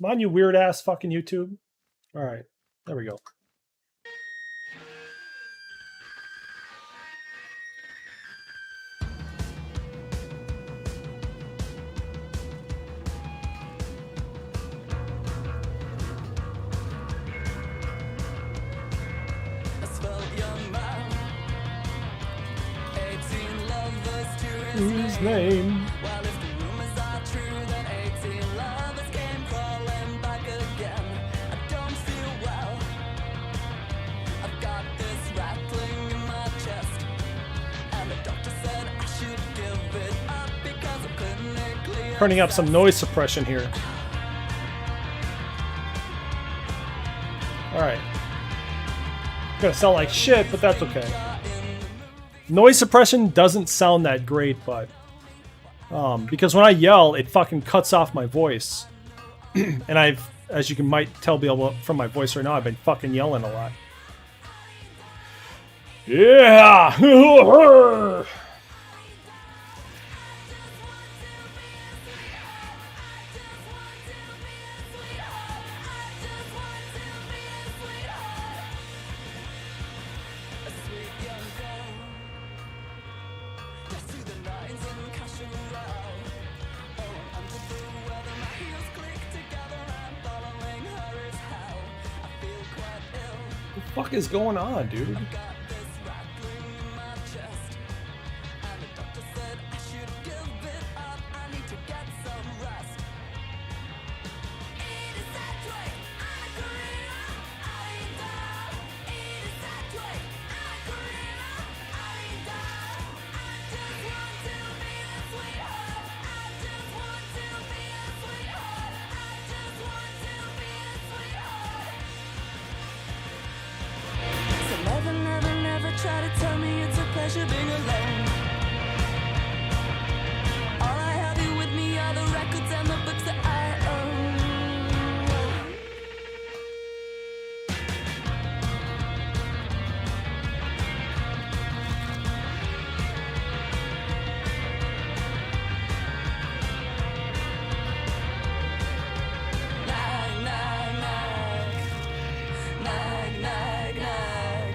Come on, you weird ass fucking YouTube. All right, there we go. Whose name? Well, if the rumors are true that 18 lovers came crawling back again, I don't feel well. I've got this rattling in my chest, and the doctor said I should give it up because I'm clinically Turning up some noise suppression here. All right. Gonna sound like shit, but that's okay. Noise suppression doesn't sound that great, but because when I yell, it fucking cuts off my voice. And I've, as you can might tell from my voice right now, I've been fucking yelling a lot. Yeah! What the fuck is going on, dude? Try to tell me it's a pleasure being alone. All I have here with me are the records and the books that I own. Nag, nag, nag. Nag, nag, nag.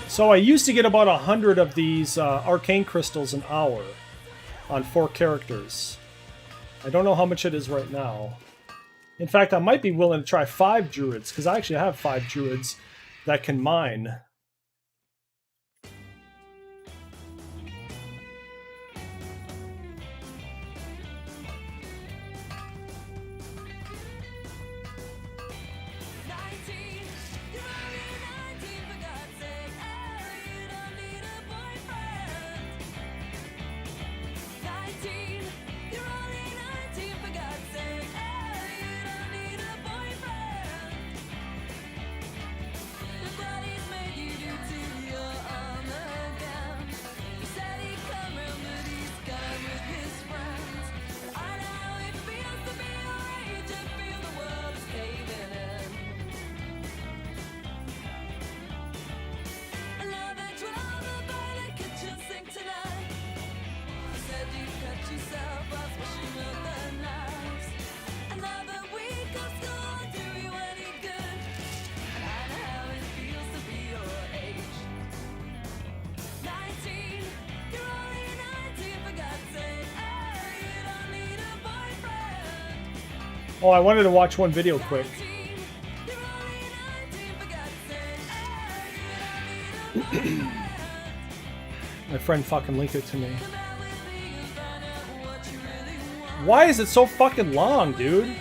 So I used to get about 100 of these arcane crystals an hour on 4 characters. I don't know how much it is right now. In fact, I might be willing to try 5 druids, because I actually have 5 druids that can mine. Oh, I wanted to watch one video quick. My friend fucking linked it to me. Why is it so fucking long, dude?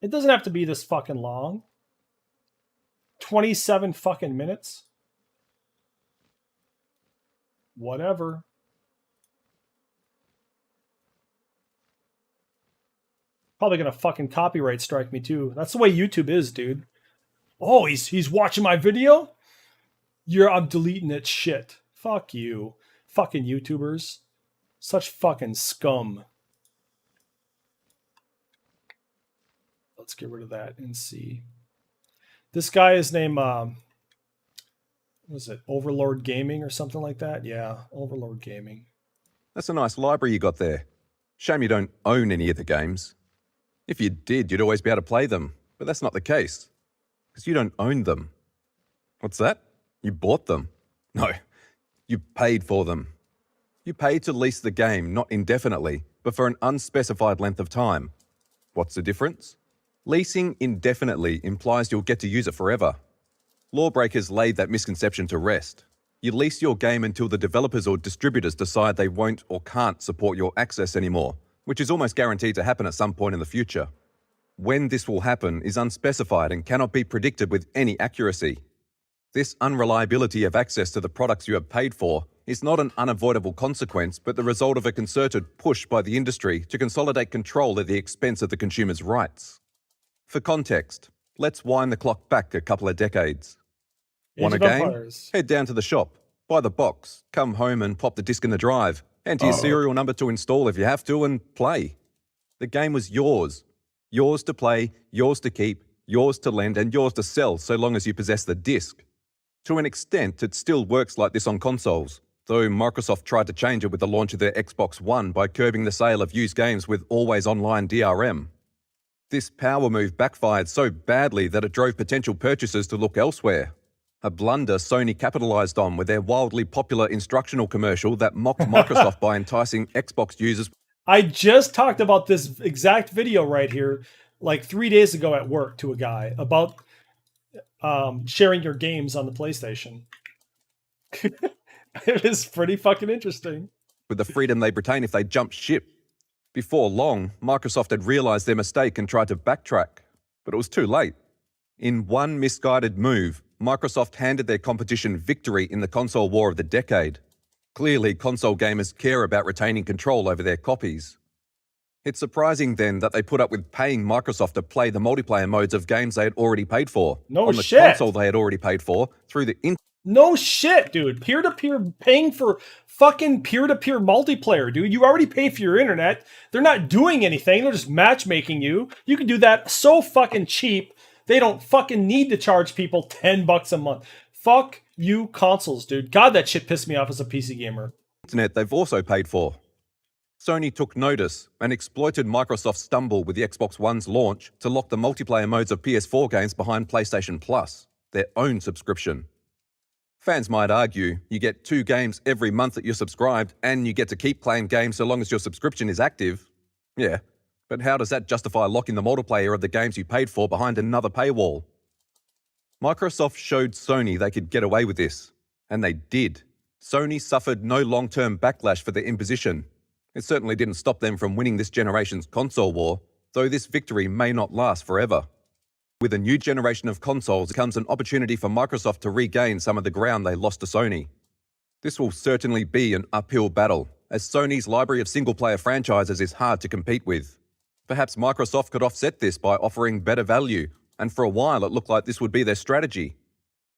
It doesn't have to be this fucking long. 27 fucking minutes. Whatever. Probably gonna fucking copyright strike me too. That's the way YouTube is, dude. Oh, he's watching my video? I'm deleting it, shit. Fuck you. Fucking YouTubers. Such fucking scum. let's get rid of that and see. This guy is named, was it Overlord Gaming or something like that? Yeah, Overlord Gaming. That's a nice library you got there. Shame you don't own any of the games. If you did, you'd always be able to play them, but that's not the case. Because you don't own them. What's that? You bought them? No, you paid for them. You paid to lease the game, not indefinitely, but for an unspecified length of time. What's the difference? Leasing indefinitely implies you'll get to use it forever. Lawbreakers laid that misconception to rest. You lease your game until the developers or distributors decide they won't or can't support your access anymore, which is almost guaranteed to happen at some point in the future. When this will happen is unspecified and cannot be predicted with any accuracy. This unreliability of access to the products you have paid for is not an unavoidable consequence, but the result of a concerted push by the industry to consolidate control at the expense of the consumer's rights. For context, let's wind the clock back a couple of decades. Want a game? Head down to the shop, buy the box, come home and pop the disc in the drive, enter your serial number to install if you have to, and play. The game was yours. Yours to play, yours to keep, yours to lend, and yours to sell so long as you possess the disc. To an extent, it still works like this on consoles, though Microsoft tried to change it with the launch of their Xbox One by curbing the sale of used games with always online DRM. This power move backfired so badly that it drove potential purchasers to look elsewhere. A blunder Sony capitalized on with their wildly popular instructional commercial that mocked Microsoft by enticing Xbox users. I just talked about this exact video right here like 3 days ago at work to a guy about sharing your games on the PlayStation. It is pretty fucking interesting. With the freedom they'd retain if they jumped ship. Before long, Microsoft had realized their mistake and tried to backtrack, but it was too late. In one misguided move, Microsoft handed their competition victory in the console war of the decade. Clearly, console gamers care about retaining control over their copies. It's surprising then that they put up with paying Microsoft to play the multiplayer modes of games they had already paid for. No on the shit. console they had already paid for through the No shit, dude. Peer-to-peer, paying for fucking peer-to-peer multiplayer, dude. You already pay for your internet. They're not doing anything. They're just matchmaking you. You can do that so fucking cheap. They don't fucking need to charge people $10 a month. Fuck you consoles, dude. God, that shit pissed me off as a PC gamer. internet they've also paid for. Sony took notice and exploited Microsoft's stumble with the Xbox One's launch to lock the multiplayer modes of PS4 games behind PlayStation Plus, their own subscription. Fans might argue you get 2 games every month that you're subscribed and you get to keep playing games so long as your subscription is active. Yeah, but how does that justify locking the multiplayer of the games you paid for behind another paywall? Microsoft showed Sony they could get away with this, and they did. Sony suffered no long-term backlash for their imposition. It certainly didn't stop them from winning this generation's console war, though this victory may not last forever. With a new generation of consoles comes an opportunity for Microsoft to regain some of the ground they lost to Sony. This will certainly be an uphill battle, as Sony's library of single-player franchises is hard to compete with. Perhaps Microsoft could offset this by offering better value, and for a while it looked like this would be their strategy.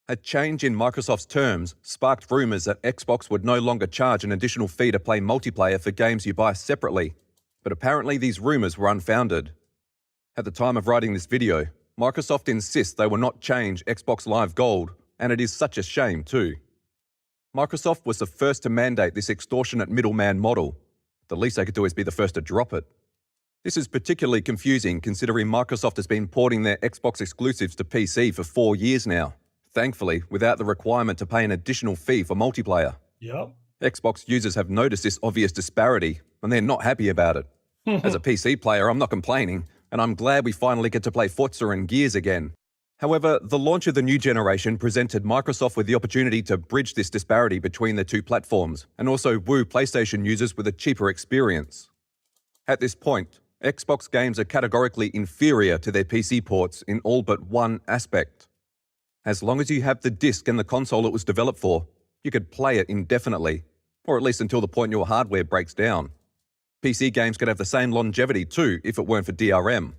A change in Microsoft's terms sparked rumours that Xbox would no longer charge an additional fee to play multiplayer for games you buy separately, but apparently these rumours were unfounded. At the time of writing this video, Microsoft insists they will not change Xbox Live Gold, and it is such a shame too. Microsoft was the first to mandate this extortionate middleman model. The least they could do is be the first to drop it. This is particularly confusing considering Microsoft has been porting their Xbox exclusives to PC for 4 years now, thankfully without the requirement to pay an additional fee for multiplayer. Yep. Xbox users have noticed this obvious disparity, and they're not happy about it. As a PC player, I'm not complaining, and I'm glad we finally get to play Forza and Gears again. However, the launch of the new generation presented Microsoft with the opportunity to bridge this disparity between the two platforms, and also woo PlayStation users with a cheaper experience. At this point, Xbox games are categorically inferior to their PC ports in all but one aspect. As long as you have the disc and the console it was developed for, you could play it indefinitely, or at least until the point your hardware breaks down. PC games could have the same longevity too if it weren't for DRM.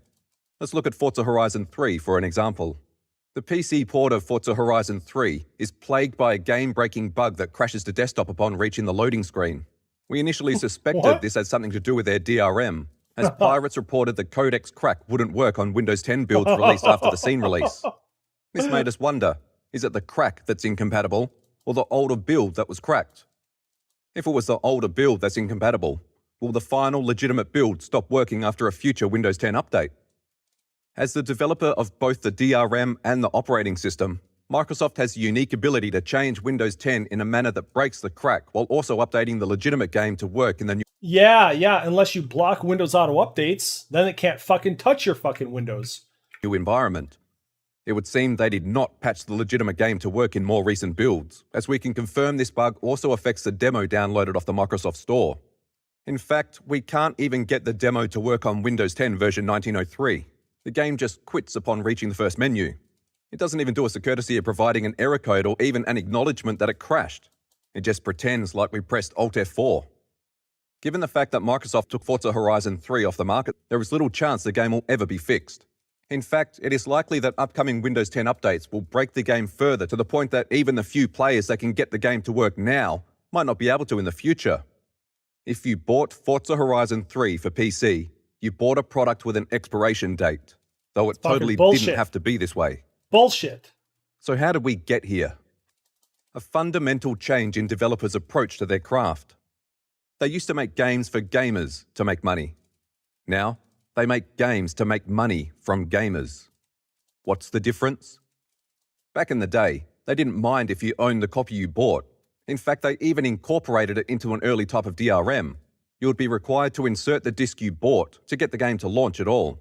Let's look at Forza Horizon 3 for an example. The PC port of Forza Horizon 3 is plagued by a game-breaking bug that crashes to desktop upon reaching the loading screen. We initially suspected this had something to do with their DRM, as pirates reported the codex crack wouldn't work on Windows 10 builds released after the scene release. This made us wonder, is it the crack that's incompatible, or the older build that was cracked? If it was the older build that's incompatible, will the final legitimate build stop working after a future Windows 10 update? As the developer of both the DRM and the operating system, Microsoft has the unique ability to change Windows 10 in a manner that breaks the crack while also updating the legitimate game to work in the new Yeah, unless you block Windows auto updates, then it can't fucking touch your fucking Windows. environment. It would seem they did not patch the legitimate game to work in more recent builds, as we can confirm this bug also affects the demo downloaded off the Microsoft Store. In fact, we can't even get the demo to work on Windows 10 version 1903. The game just quits upon reaching the first menu. It doesn't even do us the courtesy of providing an error code or even an acknowledgement that it crashed. It just pretends like we pressed Alt F4. Given the fact that Microsoft took Forza Horizon 3 off the market, there is little chance the game will ever be fixed. In fact, it is likely that upcoming Windows 10 updates will break the game further to the point that even the few players that can get the game to work now might not be able to in the future. If you bought Forza Horizon 3 for PC, you bought a product with an expiration date, though it totally didn't have to be this way. Bullshit. So how did we get here? A fundamental change in developers' approach to their craft. They used to make games for gamers to make money. Now, they make games to make money from gamers. What's the difference? Back in the day, they didn't mind if you owned the copy you bought. In fact, they even incorporated it into an early type of DRM. You would be required to insert the disk you bought to get the game to launch at all.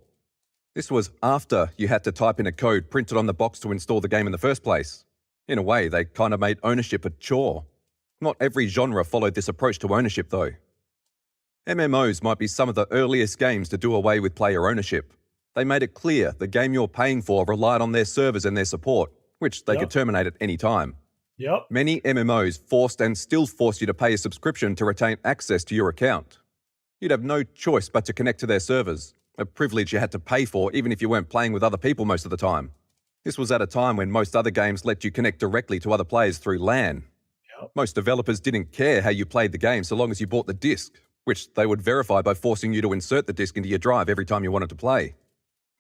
This was after you had to type in a code printed on the box to install the game in the first place. In a way, they kind of made ownership a chore. Not every genre followed this approach to ownership, though. MMOs might be some of the earliest games to do away with player ownership. They made it clear the game you're paying for relied on their servers and their support, which they could terminate at any time. Many MMOs forced and still force you to pay a subscription to retain access to your account. You'd have no choice but to connect to their servers, a privilege you had to pay for even if you weren't playing with other people most of the time. This was at a time when most other games let you connect directly to other players through LAN. Most developers didn't care how you played the game so long as you bought the disc, which they would verify by forcing you to insert the disc into your drive every time you wanted to play.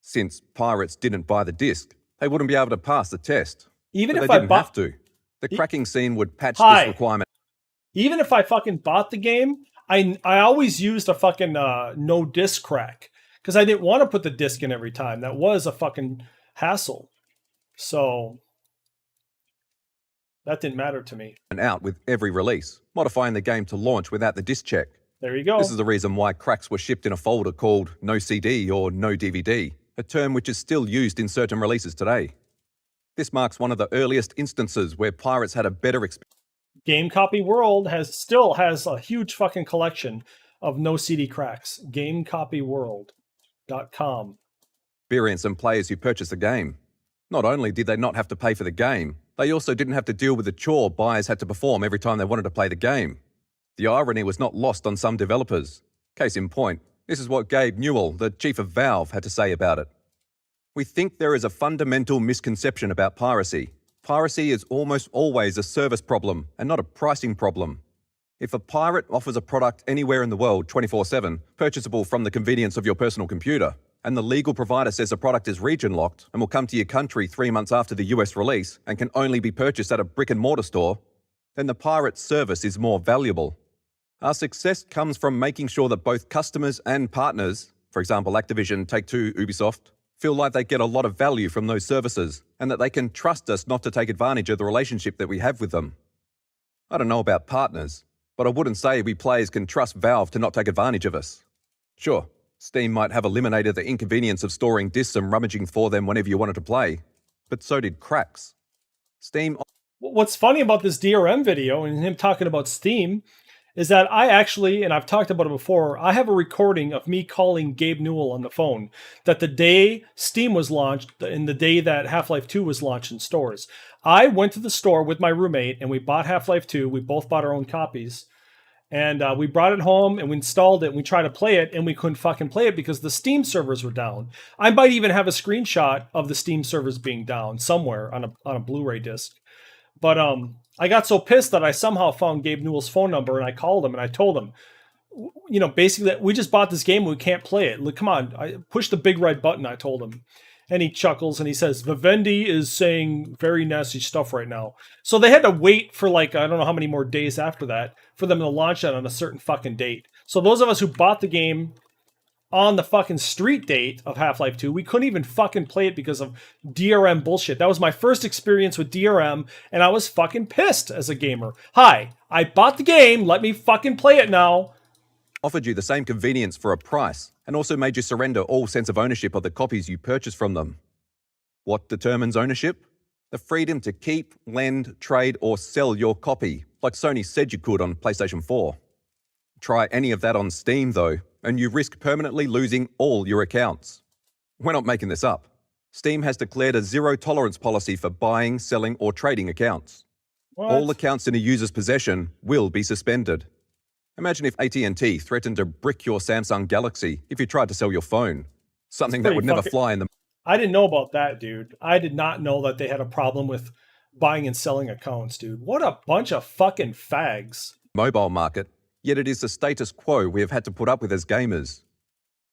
Since pirates didn't buy the disc, they wouldn't be able to pass the test. Even but if they I didn't bought have to. The cracking scene would patch this requirement. Even if I fucking bought the game, I always used a fucking no disc crack because I didn't want to put the disc in every time. That was a fucking hassle. So that didn't matter to me. And out with every release, modifying the game to launch without the disc check. There you go. This is the reason why cracks were shipped in a folder called no CD or no DVD, a term which is still used in certain releases today. This marks one of the earliest instances where pirates had a better experience. Game Copy World still has a huge fucking collection of no CD cracks. GameCopyWorld.com. Experience and players who purchased the game. Not only did they not have to pay for the game, they also didn't have to deal with the chore buyers had to perform every time they wanted to play the game. The irony was not lost on some developers. Case in point, this is what Gabe Newell, the chief of Valve, had to say about it. We think there is a fundamental misconception about piracy. Piracy is almost always a service problem and not a pricing problem. If a pirate offers a product anywhere in the world 24/7, purchasable from the convenience of your personal computer, and the legal provider says the product is region locked and will come to your country 3 months after the US release and can only be purchased at a brick and mortar store, then the pirate's service is more valuable. Our success comes from making sure that both customers and partners, for example Activision, Take-Two, Ubisoft, feel like they get a lot of value from those services and that they can trust us not to take advantage of the relationship that we have with them. I don't know about partners, but I wouldn't say we players can trust Valve to not take advantage of us. Sure, Steam might have eliminated the inconvenience of storing discs and rummaging for them whenever you wanted to play, but so did cracks. Steam... What's funny about this DRM video and him talking about Steam is that I actually, and I've talked about it before, I have a recording of me calling Gabe Newell on the phone that the day Steam was launched and the day that Half-Life 2 was launched in stores. I went to the store with my roommate and we bought Half-Life 2. We both bought our own copies. And we brought it home and we installed it and we tried to play it and we couldn't fucking play it because the Steam servers were down. I might even have a screenshot of the Steam servers being down somewhere on a Blu-ray disc. But I got so pissed that I somehow found Gabe Newell's phone number and I called him and I told him, you know, basically, we just bought this game and we can't play it. Look, come on, I push the big red button, I told him. And he chuckles and he says, Vivendi is saying very nasty stuff right now. So they had to wait for like, I don't know how many more days after that for them to launch that on a certain fucking date. So those of us who bought the game on the fucking street date of Half-Life 2, we couldn't even fucking play it because of DRM bullshit. That was my first experience with DRM, and I was fucking pissed as a gamer. Hi, I bought the game, let me fucking play it now. Offered you the same convenience for a price, and also made you surrender all sense of ownership of the copies you purchased from them. What determines ownership? The freedom to keep, lend, trade, or sell your copy, like Sony said you could on PlayStation 4. Try any of that on Steam, though, and you risk permanently losing all your accounts. We're not making this up. Steam has declared a zero-tolerance policy for buying, selling, or trading accounts. What? All accounts in a user's possession will be suspended. Imagine if AT&T threatened to brick your Samsung Galaxy if you tried to sell your phone. Something that would never fly in the... I didn't know about that, dude. I did not know that they had a problem with buying and selling accounts, dude. What a bunch of fucking fags. mobile market, yet it is the status quo we have had to put up with as gamers.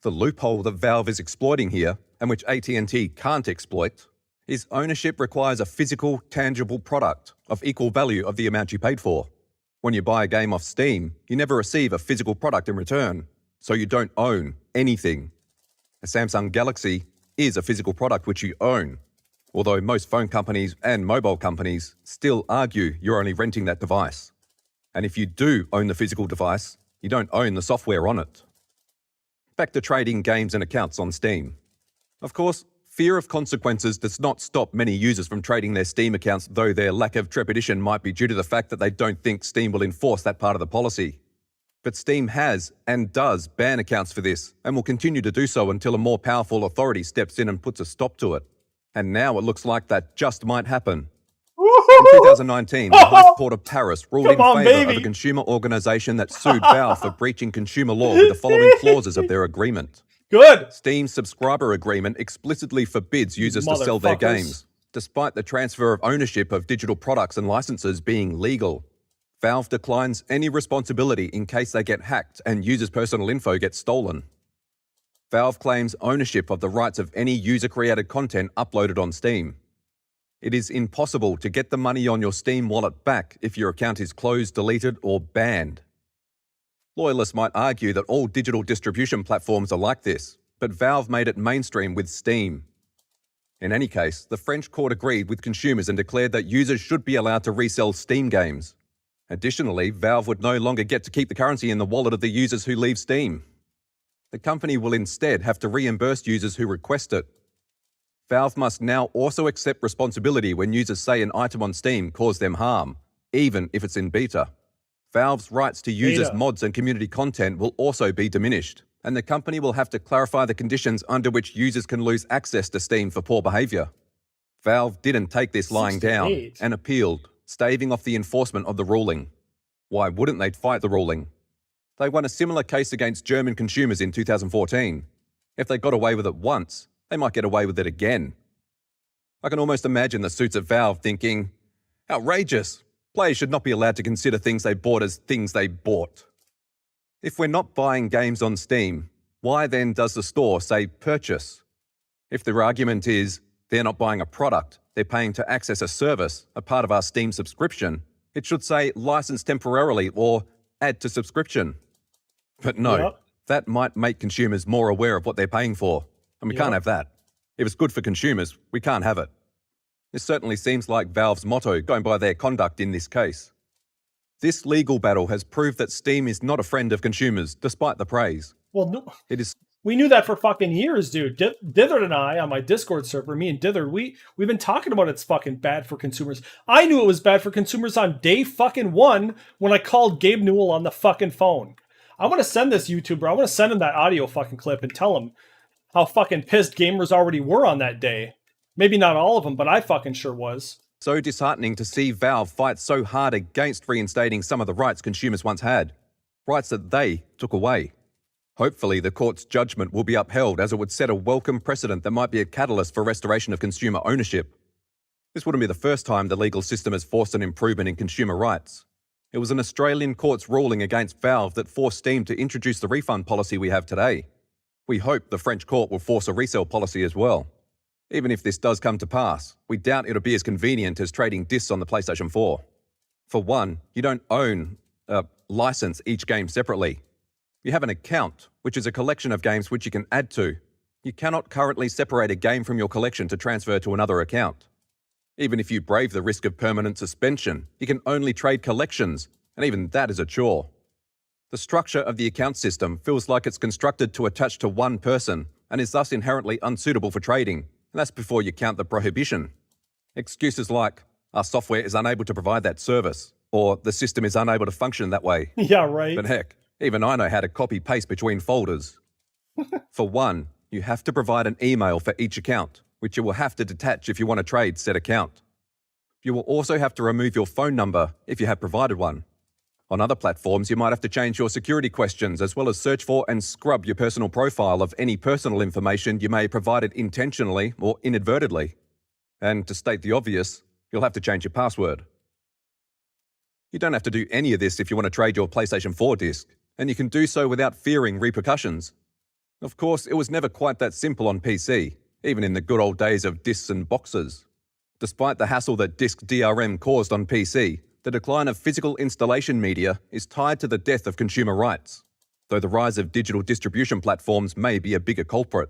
The loophole that Valve is exploiting here, and which AT&T can't exploit, is ownership requires a physical, tangible product of equal value of the amount you paid for. When you buy a game off Steam, you never receive a physical product in return, so you don't own anything. A Samsung Galaxy is a physical product which you own, although most phone companies and mobile companies still argue you're only renting that device. And if you do own the physical device, you don't own the software on it. Back to trading games and accounts on Steam. Of course, fear of consequences does not stop many users from trading their Steam accounts, though their lack of trepidation might be due to the fact that they don't think Steam will enforce that part of the policy. But Steam has and does ban accounts for this, and will continue to do so until a more powerful authority steps in and puts a stop to it. And now it looks like that just might happen. In 2019, the High Court of Paris ruled in favour of a consumer organisation that sued Valve for breaching consumer law with the following clauses of their agreement. Good. Steam's subscriber agreement explicitly forbids users to sell their games, despite the transfer of ownership of digital products and licenses being legal. Valve declines any responsibility in case they get hacked and users' personal info gets stolen. Valve claims ownership of the rights of any user-created content uploaded on Steam. It is impossible to get the money on your Steam wallet back if your account is closed, deleted, or banned. Loyalists might argue that all digital distribution platforms are like this, but Valve made it mainstream with Steam. In any case, the French court agreed with consumers and declared that users should be allowed to resell Steam games. Additionally, Valve would no longer get to keep the currency in the wallet of the users who leave Steam. The company will instead have to reimburse users who request it. Valve must now also accept responsibility when users say an item on Steam caused them harm, even if it's in beta. Valve's rights to users' mods and community content will also be diminished, and the company will have to clarify the conditions under which users can lose access to Steam for poor behaviour. Valve didn't take this lying down and appealed, staving off the enforcement of the ruling. Why wouldn't they fight the ruling? They won a similar case against German consumers in 2014. If they got away with it once, they might get away with it again. I can almost imagine the suits at Valve thinking, outrageous! Players should not be allowed to consider things they bought as things they bought. If we're not buying games on Steam, why then does the store say purchase? If their argument is they're not buying a product, they're paying to access a service, a part of our Steam subscription, it should say license temporarily or add to subscription. But no, that might make consumers more aware of what they're paying for. And we can't have that. If it's good for consumers, we can't have it. This certainly seems like Valve's motto, going by their conduct in this case. This legal battle has proved that Steam is not a friend of consumers, despite the praise. Well, no, it is. We knew that for fucking years, dude. Dithard and I, on my Discord server, me and Dithard, we've been talking about it's fucking bad for consumers. I knew it was bad for consumers on day fucking one when I called Gabe Newell on the fucking phone. I want to send this YouTuber, I want to send him that audio fucking clip and tell him how fucking pissed gamers already were on that day. Maybe not all of them, but I fucking sure was. So disheartening to see Valve fight so hard against reinstating some of the rights consumers once had. Rights that they took away. Hopefully the court's judgment will be upheld, as it would set a welcome precedent that might be a catalyst for restoration of consumer ownership. This wouldn't be the first time the legal system has forced an improvement in consumer rights. It was an Australian court's ruling against Valve that forced Steam to introduce the refund policy we have today. We hope the French court will force a resale policy as well. Even if this does come to pass, we doubt it'll be as convenient as trading discs on the PlayStation 4. For one, you don't license each game separately. You have an account, which is a collection of games which you can add to. You cannot currently separate a game from your collection to transfer to another account. Even if you brave the risk of permanent suspension, you can only trade collections, and even that is a chore. The structure of the account system feels like it's constructed to attach to one person and is thus inherently unsuitable for trading, and that's before you count the prohibition. Excuses like, our software is unable to provide that service, or the system is unable to function that way. Yeah, right. But heck, even I know how to copy-paste between folders. For one, you have to provide an email for each account, which you will have to detach if you want to trade said account. You will also have to remove your phone number if you have provided one. On other platforms, you might have to change your security questions as well as search for and scrub your personal profile of any personal information you may have provided intentionally or inadvertently. And to state the obvious, you'll have to change your password. You don't have to do any of this if you want to trade your PlayStation 4 disc, and you can do so without fearing repercussions. Of course, it was never quite that simple on PC, even in the good old days of discs and boxes. Despite the hassle that disk DRM caused on PC, the decline of physical installation media is tied to the death of consumer rights, though the rise of digital distribution platforms may be a bigger culprit.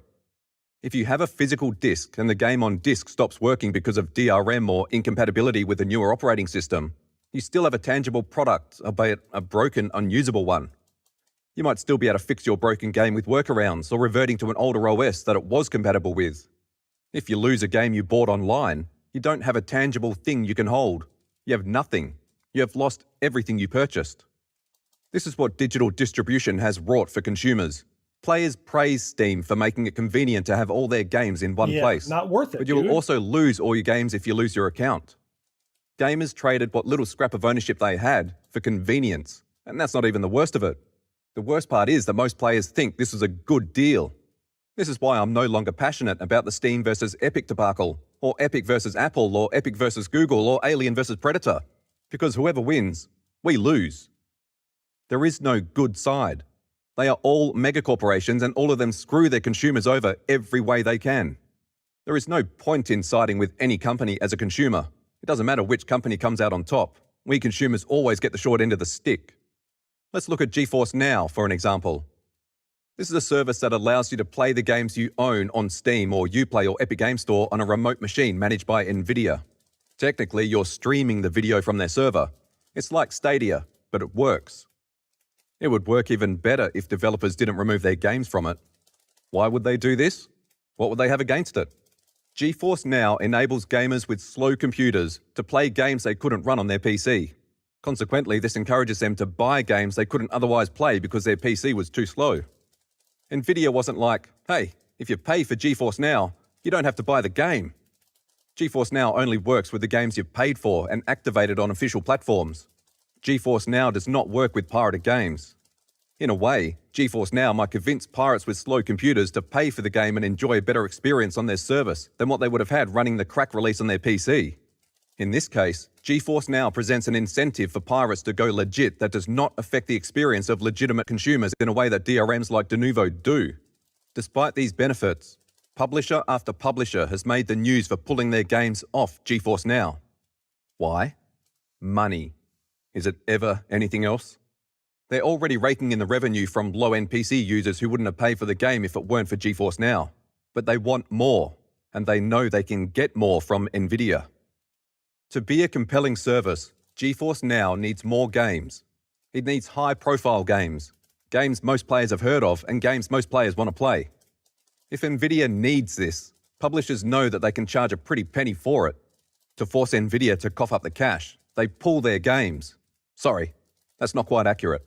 If you have a physical disk and the game on disk stops working because of DRM or incompatibility with a newer operating system, you still have a tangible product, albeit a broken, unusable one. You might still be able to fix your broken game with workarounds or reverting to an older OS that it was compatible with. If you lose a game you bought online, you don't have a tangible thing you can hold. You have nothing. You have lost everything you purchased. This is what digital distribution has wrought for consumers. Players praise Steam for making it convenient to have all their games in one place. Not worth it, But you will also lose all your games if you lose your account. Gamers traded what little scrap of ownership they had for convenience, and that's not even the worst of it. The worst part is that most players think this is a good deal. This is why I'm no longer passionate about the Steam versus Epic debacle, or Epic versus Apple, or Epic versus Google, or Alien versus Predator. Because whoever wins, we lose. There is no good side. They are all megacorporations and all of them screw their consumers over every way they can. There is no point in siding with any company as a consumer. It doesn't matter which company comes out on top. We consumers always get the short end of the stick. Let's look at GeForce Now for an example. This is a service that allows you to play the games you own on Steam or Uplay or Epic Game Store on a remote machine managed by NVIDIA. Technically, you're streaming the video from their server. It's like Stadia, but it works. It would work even better if developers didn't remove their games from it. Why would they do this? What would they have against it? GeForce Now enables gamers with slow computers to play games they couldn't run on their PC. Consequently, this encourages them to buy games they couldn't otherwise play because their PC was too slow. NVIDIA wasn't like, hey, if you pay for GeForce Now, you don't have to buy the game. GeForce Now only works with the games you've paid for and activated on official platforms. GeForce Now does not work with pirated games. In a way, GeForce Now might convince pirates with slow computers to pay for the game and enjoy a better experience on their service than what they would have had running the crack release on their PC. In this case, GeForce Now presents an incentive for pirates to go legit that does not affect the experience of legitimate consumers in a way that DRMs like Denuvo do. Despite these benefits, publisher after publisher has made the news for pulling their games off GeForce Now. Why? Money. Is it ever anything else? They're already raking in the revenue from low-end PC users who wouldn't have paid for the game if it weren't for GeForce Now. But they want more, and they know they can get more from NVIDIA. To be a compelling service, GeForce Now needs more games. It needs high-profile games, games most players have heard of, and games most players want to play. If NVIDIA needs this, publishers know that they can charge a pretty penny for it. To force NVIDIA to cough up the cash, they pull their games. Sorry, that's not quite accurate.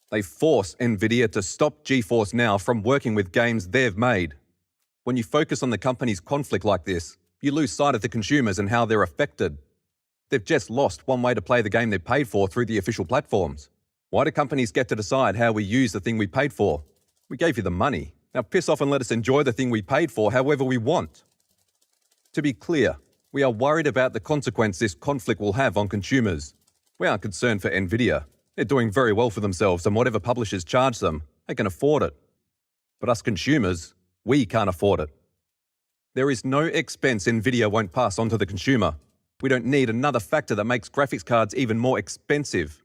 They force NVIDIA to stop GeForce Now from working with games they've made. When you focus on the company's conflict like this, you lose sight of the consumers and how they're affected. They've just lost one way to play the game they paid for through the official platforms. Why do companies get to decide how we use the thing we paid for? We gave you the money. Now piss off and let us enjoy the thing we paid for however we want. To be clear, we are worried about the consequence this conflict will have on consumers. We aren't concerned for Nvidia. They're doing very well for themselves, and whatever publishers charge them, they can afford it. But us consumers, we can't afford it. There is no expense Nvidia won't pass on to the consumer. We don't need another factor that makes graphics cards even more expensive.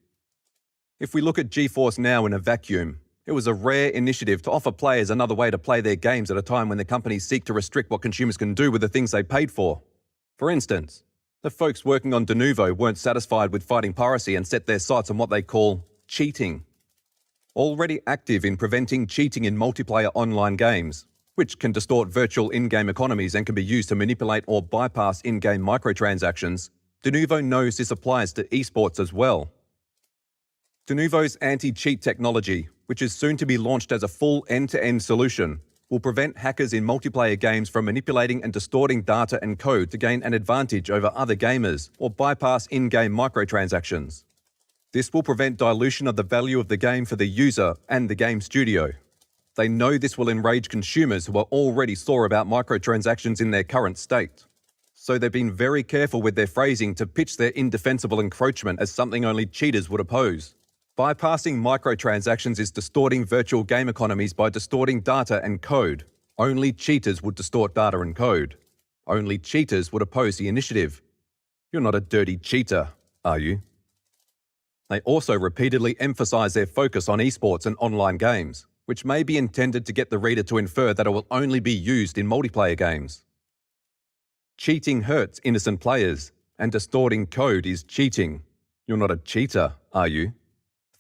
If we look at GeForce Now in a vacuum, it was a rare initiative to offer players another way to play their games at a time when the companies seek to restrict what consumers can do with the things they paid for. For instance, the folks working on Denuvo weren't satisfied with fighting piracy and set their sights on what they call cheating. Already active in preventing cheating in multiplayer online games, which can distort virtual in-game economies and can be used to manipulate or bypass in-game microtransactions, Denuvo knows this applies to esports as well. Denuvo's anti-cheat technology, which is soon to be launched as a full end-to-end solution, will prevent hackers in multiplayer games from manipulating and distorting data and code to gain an advantage over other gamers or bypass in-game microtransactions. This will prevent dilution of the value of the game for the user and the game studio. They know this will enrage consumers who are already sore about microtransactions in their current state. So they've been very careful with their phrasing to pitch their indefensible encroachment as something only cheaters would oppose. Bypassing microtransactions is distorting virtual game economies by distorting data and code. Only cheaters would distort data and code. Only cheaters would oppose the initiative. You're not a dirty cheater, are you? They also repeatedly emphasize their focus on esports and online games, which may be intended to get the reader to infer that it will only be used in multiplayer games. Cheating hurts innocent players, and distorting code is cheating. You're not a cheater, are you?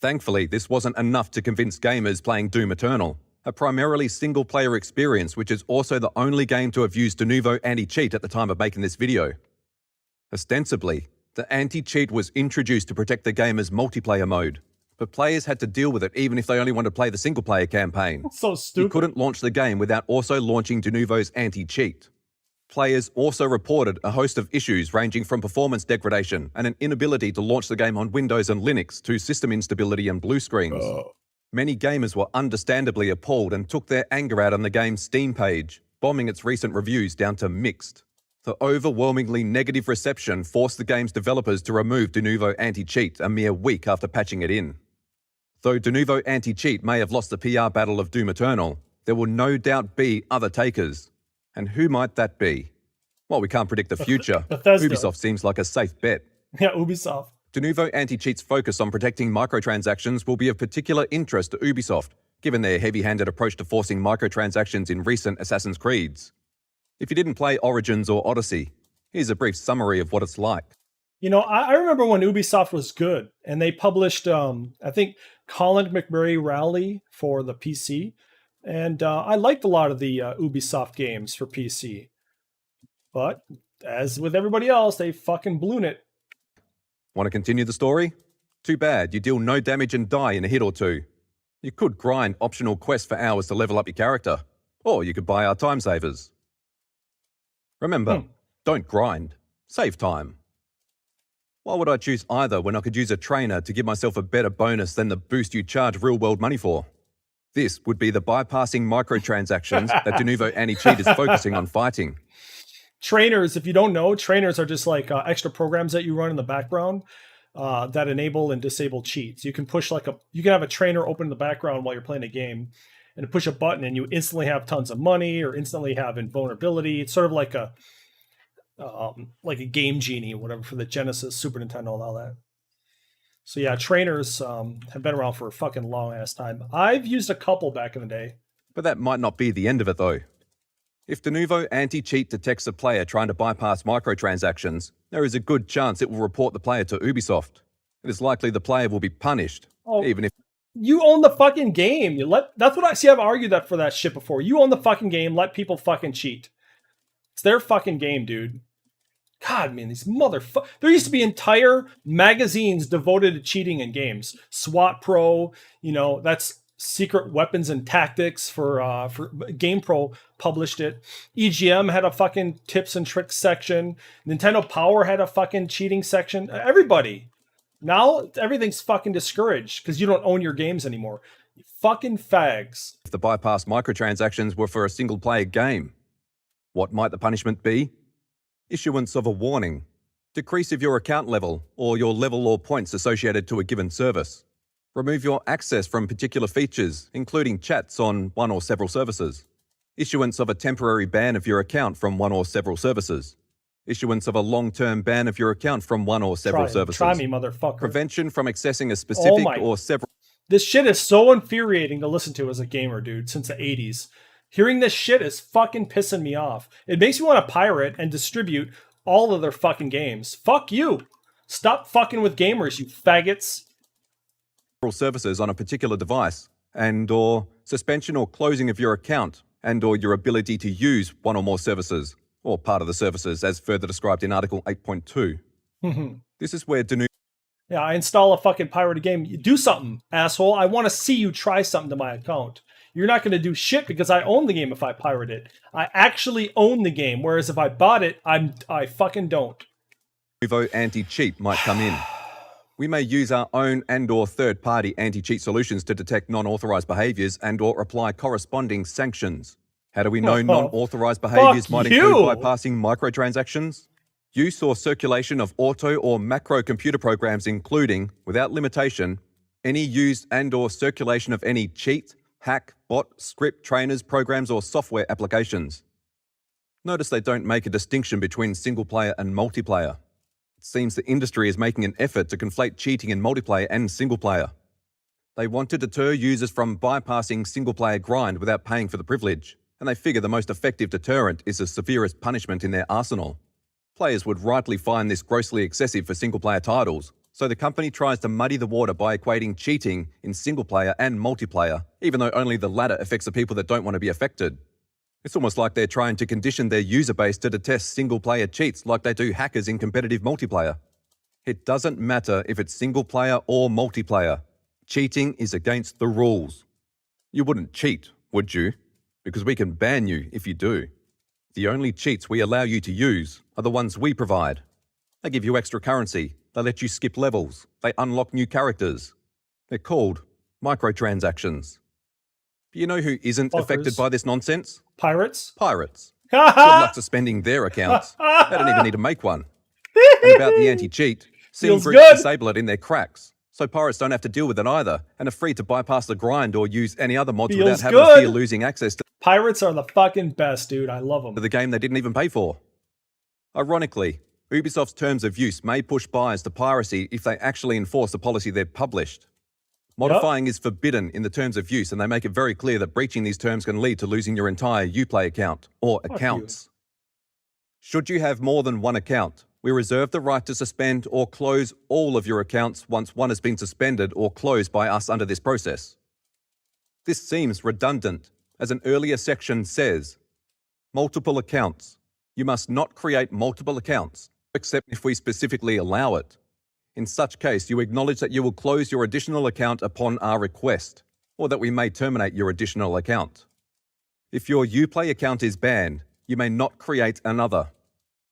Thankfully, this wasn't enough to convince gamers playing Doom Eternal, a primarily single-player experience which is also the only game to have used Denuvo anti-cheat at the time of making this video. Ostensibly, the anti-cheat was introduced to protect the gamer's multiplayer mode, but players had to deal with it even if they only wanted to play the single-player campaign. That's so stupid. You couldn't launch the game without also launching Denuvo's anti-cheat. Players also reported a host of issues ranging from performance degradation and an inability to launch the game on Windows and Linux to system instability and blue screens. Many gamers were understandably appalled and took their anger out on the game's Steam page, bombing its recent reviews down to mixed. The overwhelmingly negative reception forced the game's developers to remove Denuvo anti-cheat a mere week after patching it in. Though Denuvo anti-cheat may have lost the PR battle of Doom Eternal, there will no doubt be other takers. And who might that be? Well, we can't predict the future. Bethesda. Ubisoft seems like a safe bet. Yeah, Ubisoft. Denuvo anti-cheat's focus on protecting microtransactions will be of particular interest to Ubisoft, given their heavy-handed approach to forcing microtransactions in recent Assassin's Creeds. If you didn't play Origins or Odyssey, here's a brief summary of what it's like. You know, I remember when Ubisoft was good, and they published, I think, Colin McMurray Rally for the PC. And I liked a lot of the Ubisoft games for PC. But, as with everybody else, they fucking blown it. Want to continue the story? Too bad, you deal no damage and die in a hit or two. You could grind optional quests for hours to level up your character. Or you could buy our time savers. Remember, don't grind. Save time. Why would I choose either when I could use a trainer to give myself a better bonus than the boost you charge real-world money for? This would be the bypassing microtransactions that Denuvo anti-cheat is focusing on fighting. Trainers, if you don't know, trainers are just like extra programs that you run in the background that enable and disable cheats. You can push you can have a trainer open in the background while you're playing a game and push a button and you instantly have tons of money or instantly have invulnerability. It's sort of like a Game Genie or whatever for the Genesis, Super Nintendo and all that. So yeah, trainers have been around for a fucking long ass time. I've used a couple back in the day. But that might not be the end of it though. If Denuvo anti-cheat detects a player trying to bypass microtransactions, there is a good chance it will report the player to Ubisoft. It is likely the player will be punished, even if... You own the fucking game. That's what I see. I've argued that for that shit before. You own the fucking game. Let people fucking cheat. It's their fucking game, dude. God, man, these motherfuckers. There used to be entire magazines devoted to cheating in games. SWAT Pro, that's Secret Weapons and Tactics for GamePro published it. EGM had a fucking tips and tricks section. Nintendo Power had a fucking cheating section. Everybody. Now everything's fucking discouraged because you don't own your games anymore. You fucking fags. If the bypass microtransactions were for a single-player game, what might the punishment be? Issuance of a warning. Decrease of your account level or your level or points associated to a given service. Remove your access from particular features, including chats on one or several services. Issuance of a temporary ban of your account from one or several services. Issuance of a long-term ban of your account from one or several services. Try me, motherfucker. Prevention from accessing a specific or several... This shit is so infuriating to listen to as a gamer, dude, since the 80s. Hearing this shit is fucking pissing me off. It makes me want to pirate and distribute all of their fucking games. Fuck you. Stop fucking with gamers, you faggots. Services on a particular device, and or suspension or closing of your account, and or your ability to use one or more services, or part of the services as further described in Article 8.2. This is where Yeah, I install a fucking pirated game. You do something, asshole. I want to see you try something to my account. You're not going to do shit because I own the game if I pirate it. I actually own the game, whereas if I bought it, I fucking don't. Nouveau anti-cheat might come in. We may use our own and or third-party anti-cheat solutions to detect non-authorized behaviors and or apply corresponding sanctions. How do we know non-authorized behaviors might include bypassing microtransactions? Use or circulation of auto or macro computer programs including, without limitation, any used and or circulation of any cheat, hack, bot, script, trainers, programs or software applications. Notice they don't make a distinction between single player and multiplayer. It seems the industry is making an effort to conflate cheating in multiplayer and single player. They want to deter users from bypassing single player grind without paying for the privilege, and they figure the most effective deterrent is the severest punishment in their arsenal. Players would rightly find this grossly excessive for single player titles, so the company tries to muddy the water by equating cheating in single player and multiplayer, even though only the latter affects the people that don't want to be affected. It's almost like they're trying to condition their user base to detest single-player cheats like they do hackers in competitive multiplayer. It doesn't matter if it's single-player or multiplayer. Cheating is against the rules. You wouldn't cheat, would you? Because we can ban you if you do. The only cheats we allow you to use are the ones we provide. They give you extra currency, they let you skip levels, they unlock new characters. They're called microtransactions. Do you know who isn't affected by this nonsense? Pirates? Pirates. Good luck suspending their accounts. They don't even need to make one. And about the anti-cheat, Steam groups disable it in their cracks, so pirates don't have to deal with it either, and are free to bypass the grind or use any other mods without having to fear losing access to Pirates are the fucking best, dude. I love them. the game they didn't even pay for. Ironically, Ubisoft's terms of use may push buyers to piracy if they actually enforce the policy they've published. Modifying is forbidden in the terms of use, and they make it very clear that breaching these terms can lead to losing your entire Uplay account, or accounts. Should you have more than one account, we reserve the right to suspend or close all of your accounts once one has been suspended or closed by us under this process. This seems redundant, as an earlier section says, multiple accounts. You must not create multiple accounts, except if we specifically allow it. In such case, you acknowledge that you will close your additional account upon our request, or that we may terminate your additional account. If your Uplay account is banned, you may not create another.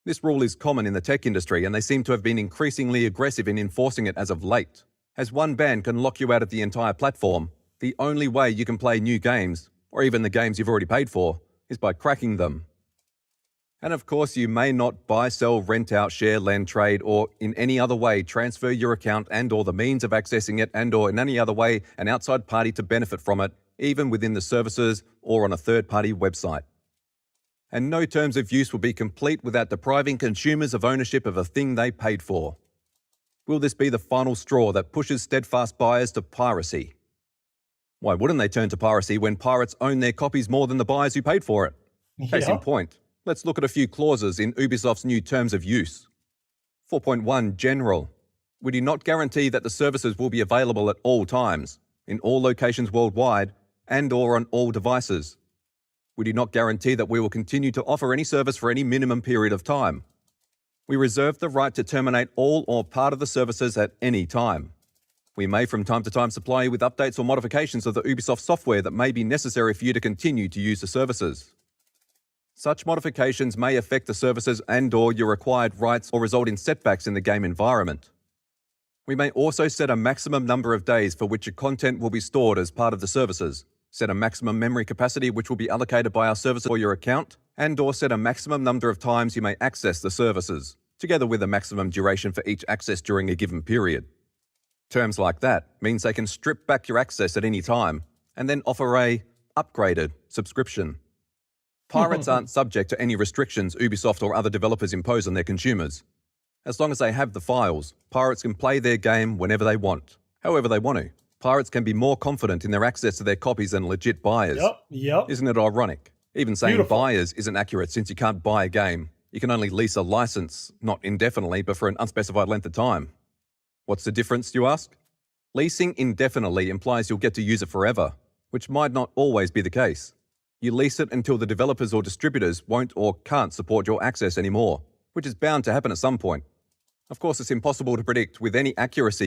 This rule is common in the tech industry, and they seem to have been increasingly aggressive in enforcing it as of late. As one ban can lock you out of the entire platform, the only way you can play new games, or even the games you've already paid for, is by cracking them. And of course, you may not buy, sell, rent out, share, lend, trade, or in any other way transfer your account and or the means of accessing it and or in any other way an outside party to benefit from it, even within the services or on a third-party website. And no terms of use will be complete without depriving consumers of ownership of a thing they paid for. Will this be the final straw that pushes steadfast buyers to piracy? Why wouldn't they turn to piracy when pirates own their copies more than the buyers who paid for it? Case in point. Let's look at a few clauses in Ubisoft's new terms of use. 4.1 General. We do not guarantee that the services will be available at all times, in all locations worldwide, and or on all devices. We do not guarantee that we will continue to offer any service for any minimum period of time. We reserve the right to terminate all or part of the services at any time. We may from time to time supply you with updates or modifications of the Ubisoft software that may be necessary for you to continue to use the services. Such modifications may affect the services and or your required rights or result in setbacks in the game environment. We may also set a maximum number of days for which your content will be stored as part of the services, set a maximum memory capacity which will be allocated by our services for your account, and or set a maximum number of times you may access the services. together with a maximum duration for each access during a given period. Terms like that means they can strip back your access at any time and then offer a upgraded subscription. Pirates aren't subject to any restrictions Ubisoft or other developers impose on their consumers. As long as they have the files, pirates can play their game whenever they want, however they want to. Pirates can be more confident in their access to their copies than legit buyers. Yep. Isn't it ironic? Even saying Beautiful. buyers isn't accurate since you can't buy a game. You can only lease a license, not indefinitely, but for an unspecified length of time. What's the difference, you ask? Leasing indefinitely implies you'll get to use it forever, which might not always be the case. You lease it until the developers or distributors won't or can't support your access anymore, which is bound to happen at some point. Of course, it's impossible to predict with any accuracy.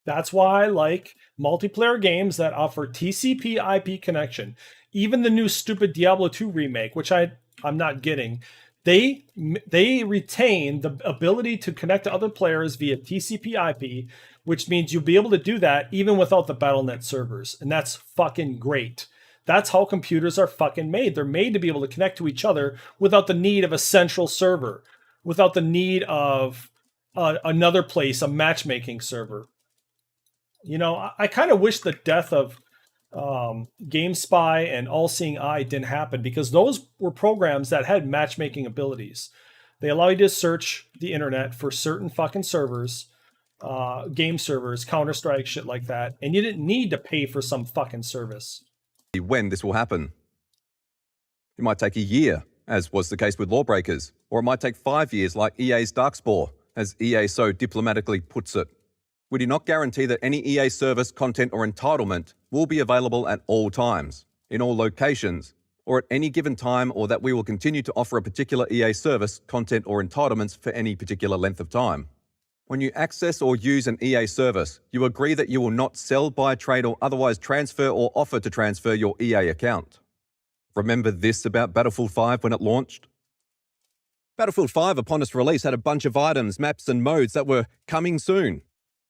That's why I like multiplayer games that offer TCP IP connection. Even the new stupid Diablo 2 remake, which I'm not getting, they retain the ability to connect to other players via TCP IP, which means you'll be able to do that even without the BattleNet servers. And that's fucking great. That's how computers are fucking made. They're made to be able to connect to each other without the need of a central server, without the need of another place, a matchmaking server. You know, I kind of wish the death of GameSpy and All Seeing Eye didn't happen, because those were programs that had matchmaking abilities. They allow you to search the internet for certain fucking servers, game servers, Counter-Strike, shit like that, and you didn't need to pay for some fucking service. When this will happen. It might take a year, as was the case with Lawbreakers, or it might take 5 years like EA's Darkspore, as EA so diplomatically puts it. We do not guarantee that any EA service, content, or entitlement will be available at all times, in all locations, or at any given time, or that we will continue to offer a particular EA service, content, or entitlements for any particular length of time. When you access or use an EA service, you agree that you will not sell, buy, trade, or otherwise transfer or offer to transfer your EA account. Remember this about Battlefield 5 when it launched? Battlefield 5 upon its release had a bunch of items, maps, and modes that were coming soon.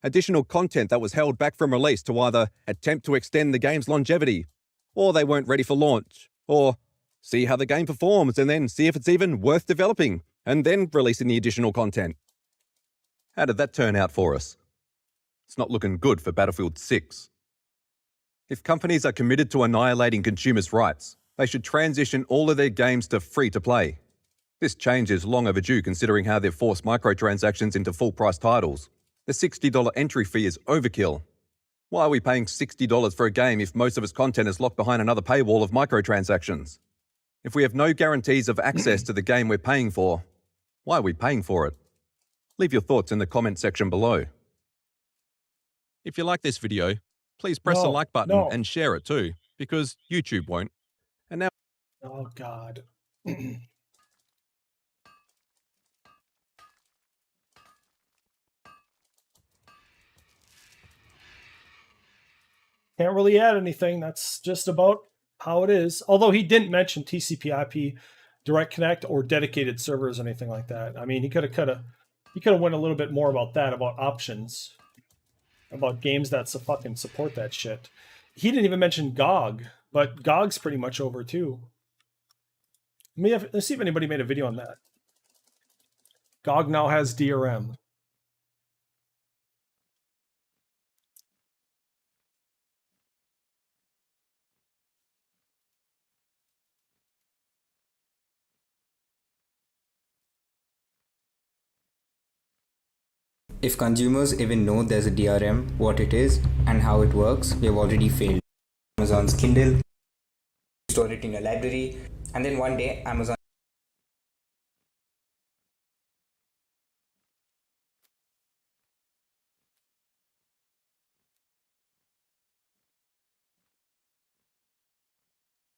Additional content that was held back from release to either attempt to extend the game's longevity, or they weren't ready for launch, or see how the game performs and then see if it's even worth developing, and then releasing the additional content. How did that turn out for us? It's not looking good for Battlefield 6. If companies are committed to annihilating consumers' rights, they should transition all of their games to free-to-play. This change is long overdue considering how they've forced microtransactions into full-price titles. The $60 entry fee is overkill. Why are we paying $60 for a game if most of its content is locked behind another paywall of microtransactions? If we have no guarantees of access to the game we're paying for, why are we paying for it? Leave your thoughts in the comment section below. If you like this video, please press the like button and share it too, because YouTube won't. And now... Oh, God. Can't really add anything. That's just about how it is. Although he didn't mention TCP/IP, Direct Connect, or dedicated servers, or anything like that. I mean, he could have went a little bit more about that, about options, about games that fucking support that shit. He didn't even mention GOG, but GOG's pretty much over too. Let's see if anybody made a video on that. GOG now has DRM. If consumers even know there's a DRM, what it is, and how it works, we have already failed. Amazon's Kindle, store it in your library, and then one day Amazon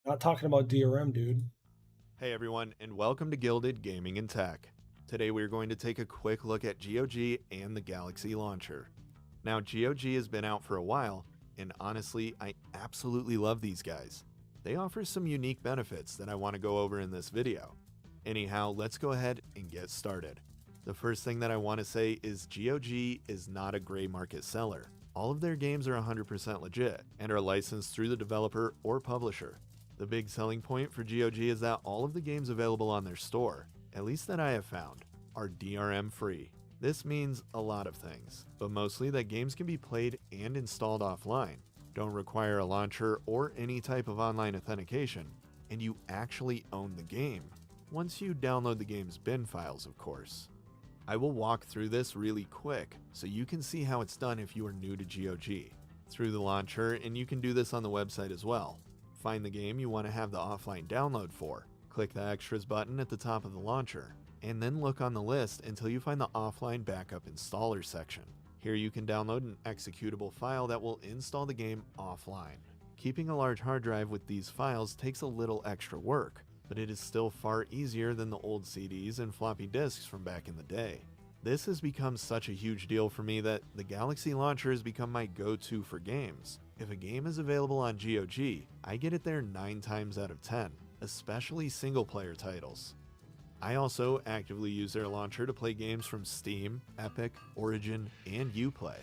Not talking about DRM, dude. Hey everyone, and welcome to Gilded Gaming and Tech. Today we're going to take a quick look at GOG and the Galaxy launcher. Now GOG has been out for a while, and honestly I absolutely love these guys. They offer some unique benefits that I want to go over in this video. Anyhow, let's go ahead and get started. The first thing that I want to say is GOG is not a gray market seller. All of their games are 100% legit and are licensed through the developer or publisher. The big selling point for GOG is that all of the games available on their store, at least that I have found, are DRM free. This means a lot of things, but mostly that games can be played and installed offline, don't require a launcher or any type of online authentication, and you actually own the game, once you download the game's bin files, of course. I will walk through this really quick so you can see how it's done if you are new to GOG. Through the launcher, and you can do this on the website as well. Find the game you want to have the offline download for, click the extras button at the top of the launcher, and then look on the list until you find the offline backup installer section. Here you can download an executable file that will install the game offline. Keeping a large hard drive with these files takes a little extra work, but it is still far easier than the old CDs and floppy disks from back in the day. This has become such a huge deal for me that the Galaxy Launcher has become my go-to for games. If a game is available on GOG, I get it there 9 times out of 10, especially single-player titles. I also actively use their launcher to play games from Steam, Epic, Origin, and Uplay.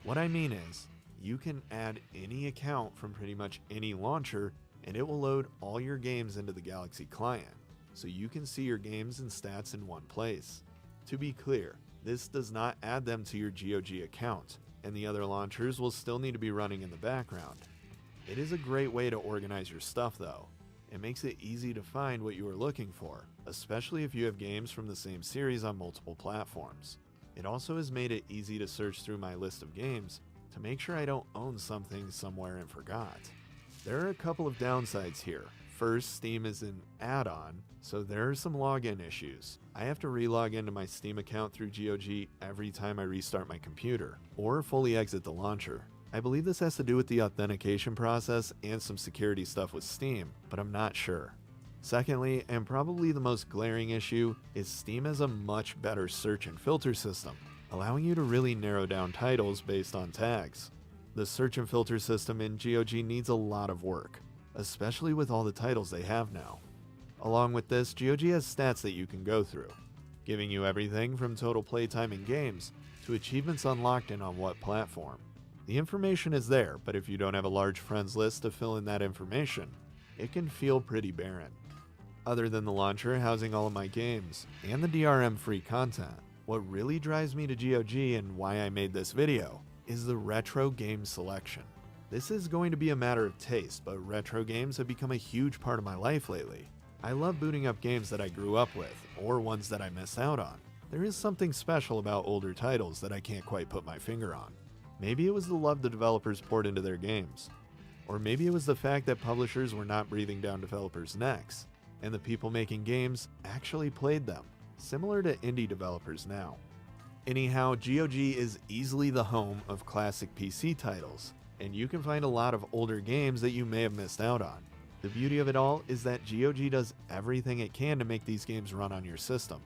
What I mean is, you can add any account from pretty much any launcher and it will load all your games into the Galaxy client, so you can see your games and stats in one place. To be clear, this does not add them to your GOG account, and the other launchers will still need to be running in the background. It is a great way to organize your stuff though. It makes it easy to find what you are looking for, especially if you have games from the same series on multiple platforms. It also has made it easy to search through my list of games to make sure I don't own something somewhere and forgot. There are a couple of downsides here. First, Steam is an add-on, so there are some login issues. I have to re-log into my Steam account through GOG every time I restart my computer, or fully exit the launcher. I believe this has to do with the authentication process and some security stuff with Steam, but I'm not sure. Secondly, and probably the most glaring issue, is Steam has a much better search and filter system, allowing you to really narrow down titles based on tags. The search and filter system in GOG needs a lot of work, especially with all the titles they have now. Along with this, GOG has stats that you can go through, giving you everything from total playtime in games to achievements unlocked and on what platform. The information is there, but if you don't have a large friends list to fill in that information, it can feel pretty barren. Other than the launcher housing all of my games and the DRM-free content, what really drives me to GOG and why I made this video is the retro game selection. This is going to be a matter of taste, but retro games have become a huge part of my life lately. I love booting up games that I grew up with, or ones that I missed out on. There is something special about older titles that I can't quite put my finger on. Maybe it was the love the developers poured into their games. Or maybe it was the fact that publishers were not breathing down developers' necks, and the people making games actually played them, similar to indie developers now. Anyhow, GOG is easily the home of classic PC titles, and you can find a lot of older games that you may have missed out on. The beauty of it all is that GOG does everything it can to make these games run on your system.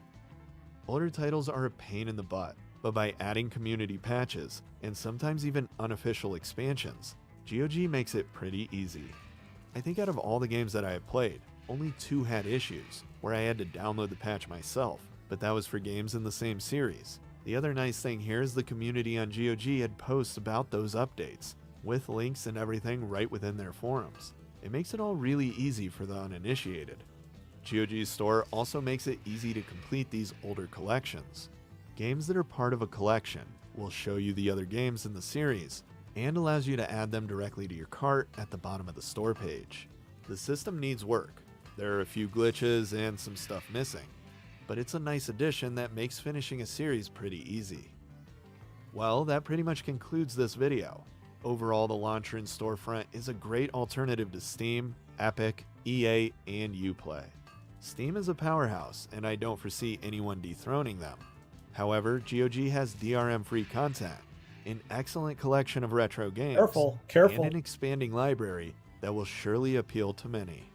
Older titles are a pain in the butt, but by adding community patches, and sometimes even unofficial expansions, GOG makes it pretty easy. I think out of all the games that I have played, only 2 had issues, where I had to download the patch myself, but that was for games in the same series. The other nice thing here is the community on GOG had posts about those updates, with links and everything right within their forums. It makes it all really easy for the uninitiated. GOG's store also makes it easy to complete these older collections. Games that are part of a collection will show you the other games in the series, and allows you to add them directly to your cart at the bottom of the store page. The system needs work. There are a few glitches and some stuff missing, but it's a nice addition that makes finishing a series pretty easy. Well, that pretty much concludes this video. Overall, the launcher and storefront is a great alternative to Steam, Epic, EA, and Uplay. Steam is a powerhouse, and I don't foresee anyone dethroning them. However, GOG has DRM-free content, an excellent collection of retro games, Careful. and an expanding library that will surely appeal to many.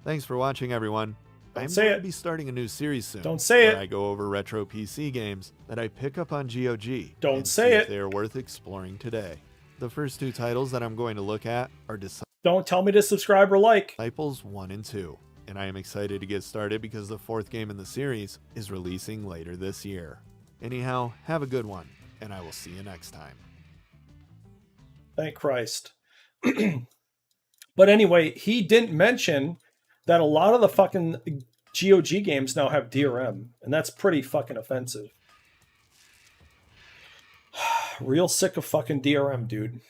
Thanks for watching, everyone. I'm say going it. to be starting a new series soon. Don't say where it. I go over retro PC games that I pick up on GOG. Don't and say see it. if they are worth exploring today. The first 2 titles that I'm going to look at are Don't tell me to subscribe or like. Disciples 1 and 2, and I am excited to get started because the 4th game in the series is releasing later this year. Anyhow, have a good one, and I will see you next time. Thank Christ. But anyway, he didn't mention that a lot of the fucking GOG games now have DRM, and that's pretty fucking offensive. Real sick of fucking DRM, dude.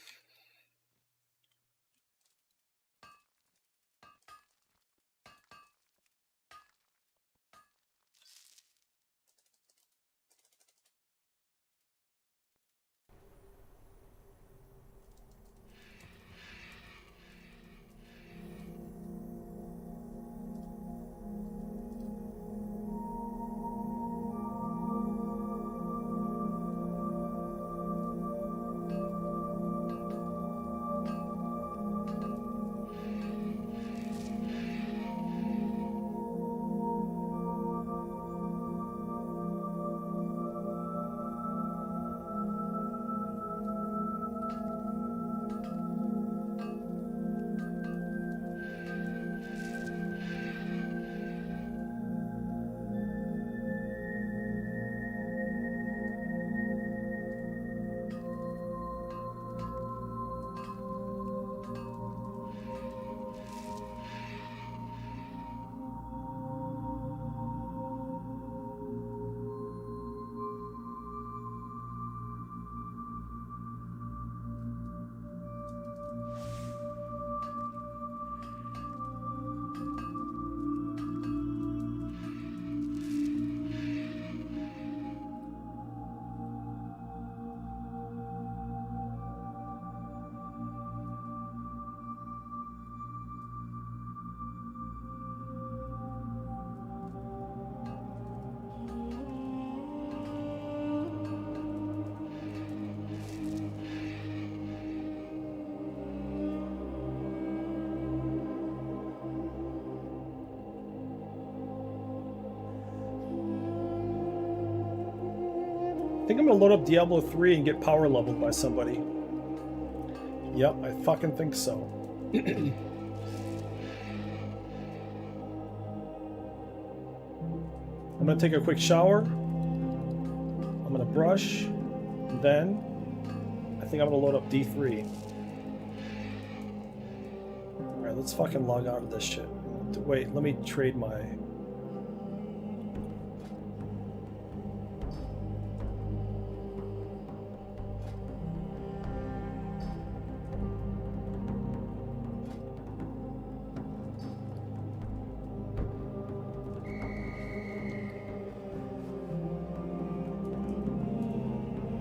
I think I'm gonna load up Diablo 3 and get power leveled by somebody. Yep, I fucking think so. I'm gonna take a quick shower. I'm gonna brush. And then I think I'm gonna load up D3. Alright, let's fucking log out of this shit. Wait, let me trade my